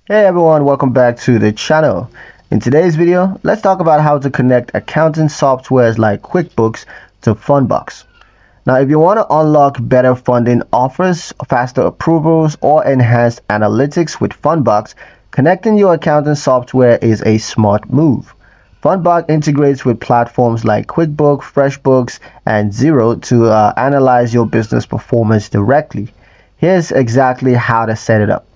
Hey everyone, welcome back to the channel. In today's video, let's talk about how to connect accounting softwares like QuickBooks to Fundbox. Now, if you want to unlock better funding offers, faster approvals, or enhanced analytics with Fundbox, connecting your accounting software is a smart move. Fundbox integrates with platforms like QuickBooks, FreshBooks, and Xero to analyze your business performance directly. Here's exactly how to set it up.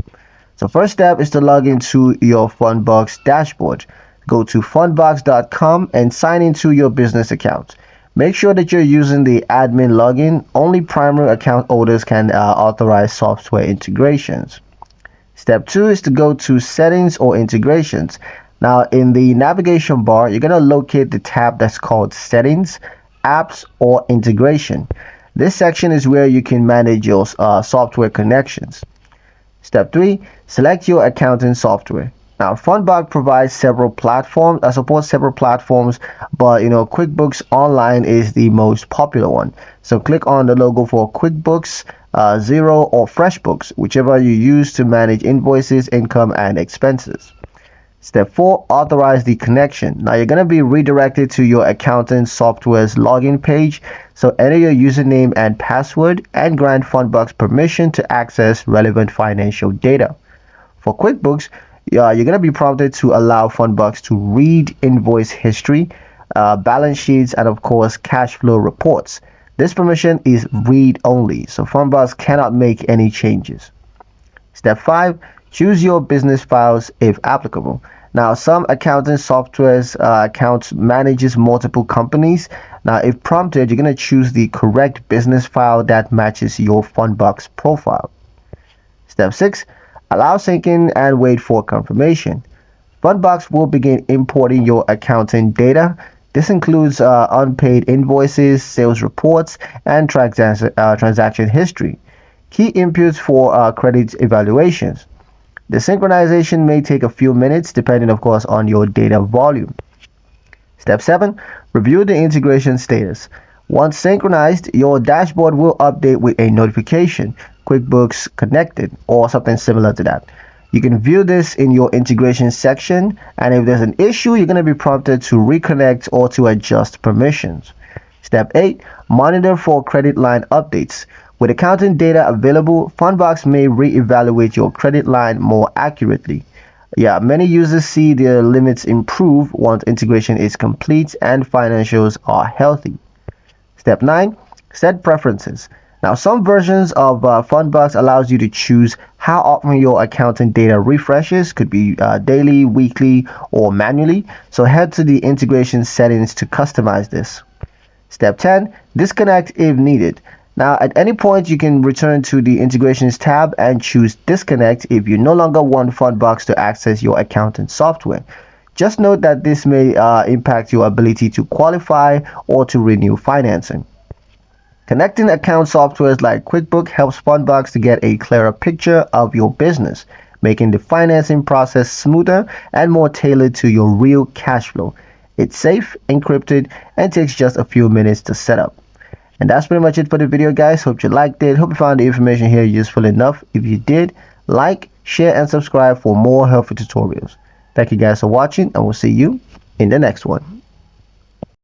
So first step is to log into your Fundbox dashboard. Go to fundbox.com and sign into your business account. Make sure that you're using the admin login. Only primary account holders can authorize software integrations. Step 2 is to go to settings or integrations. Now in the navigation bar, you're going to locate the tab that's called settings, apps, or integration. This section is where you can manage your software connections. Step 3, select your accounting software. Now, Fundbox provides several platforms, supports several platforms, but QuickBooks Online is the most popular one. So click on the logo for QuickBooks, Xero, or FreshBooks, whichever you use to manage invoices, income, and expenses. Step 4, authorize the connection. Now you're going to be redirected to your accounting software's login page. So enter your username and password and grant Fundbox permission to access relevant financial data. For QuickBooks, you're going to be prompted to allow Fundbox to read invoice history, balance sheets, and of course cash flow reports. This permission is read only, so Fundbox cannot make any changes. Step 5, choose your business files if applicable. Now, some accounting software's accounts manages multiple companies. Now, if prompted, you're going to choose the correct business file that matches your Fundbox profile. Step 6, allow syncing and wait for confirmation. Fundbox will begin importing your accounting data. This includes unpaid invoices, sales reports, and transaction history. Key inputs for credit evaluations. The synchronization may take a few minutes depending of course on your data volume. Step 7. Review the integration status. Once synchronized, your dashboard will update with a notification, QuickBooks connected, or something similar to that. You can view this in your integration section, and if there's an issue, you're going to be prompted to reconnect or to adjust permissions. Step 8. Monitor for credit line updates. With accounting data available, Fundbox may re-evaluate your credit line more accurately. Yeah, many users see their limits improve once integration is complete and financials are healthy. Step 9. Set preferences. Now, some versions of Fundbox allows you to choose how often your accounting data refreshes, could be daily, weekly, or manually. So head to the integration settings to customize this. Step 10. Disconnect if needed. Now, at any point, you can return to the integrations tab and choose disconnect if you no longer want Fundbox to access your accounting software. Just note that this may impact your ability to qualify or to renew financing. Connecting account softwares like QuickBooks helps Fundbox to get a clearer picture of your business, making the financing process smoother and more tailored to your real cash flow. It's safe, encrypted, and takes just a few minutes to set up. And that's pretty much it for the video, guys. Hope you liked it. Hope you found the information here useful enough. If you did, like, share, and subscribe for more helpful tutorials. Thank you guys for watching, and we'll see you in the next one.